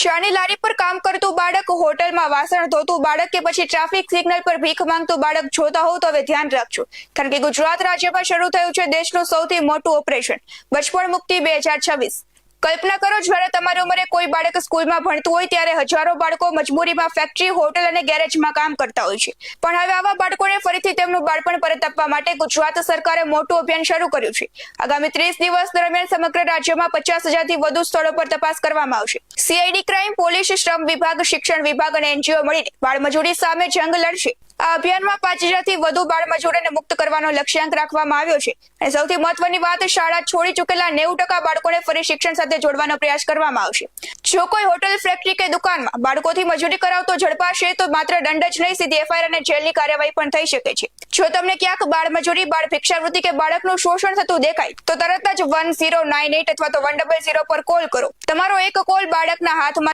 ચાની લારી પર કામ કરતું બાળક, હોટલમાં વાસણ ધોતું બાળક કે પછી ટ્રાફિક સિગ્નલ પર ભીખ માંગતું બાળક જોતા હોવ તો હવે ધ્યાન રાખજો, કારણ કે ગુજરાત રાજ્યમાં શરૂ થયું છે દેશનું સૌથી મોટું ઓપરેશન બચપણ મુક્તિ 2026। કલ્પના કરો, જ્યારે તમારી ઉંમરે કોઈ બાળક સ્કૂલમાં ભણતું હોય ત્યારે હજારો બાળકો મજબૂરીમાં ફેક્ટરી, હોટલ અને ગેરેજમાં કામ કરતા હોય છે। પણ હવે આવા બાળકોને ફરીથી તેમનું બાળપણ પરત આપવા માટે ગુજરાત સરકારે મોટું અભિયાન શરૂ કર્યું છે। આગામી 30 દિવસ દરમિયાન સમગ્ર રાજ્યમાં 50,000થી વધુ સ્થળો પર તપાસ કરવામાં આવશે। સીઆઈડી ક્રાઇમ, પોલીસ, શ્રમ વિભાગ, શિક્ષણ વિભાગ અને એનજીઓ મળીને બાળમજૂરી સામે જંગ લડશે। આ અભિયાનમાં 5,000થી વધુ બાળમજૂરોને મુક્ત કરવાનો લક્ષ્યાંક રાખવામાં આવ્યો છે અને સૌથી મહત્વની વાત, શાળા છોડી ચૂકેલા 90% બાળકોને ફરી શિક્ષણ સાથે જોડવાનો પ્રયાસ કરવામાં આવશે। જો કોઈ હોટલ, ફેક્ટરી કે દુકાનમાં બાળકોથી મજૂરી કરાવતો ઝડપાશે તો માત્ર દંડ જ નહીં, સીધી એફઆઈઆર અને જેલની કાર્યવાહી પણ થઈ શકે છે। જો તમને ક્યાંક બાળમજૂરી, બાળ ભિક્ષાવૃત્તિ કે બાળકનું શોષણ થતું દેખાય તો તરત જ 1098 અથવા તો 100 પર કોલ કરો। તમારો એક કોલ બાળકના હાથમાં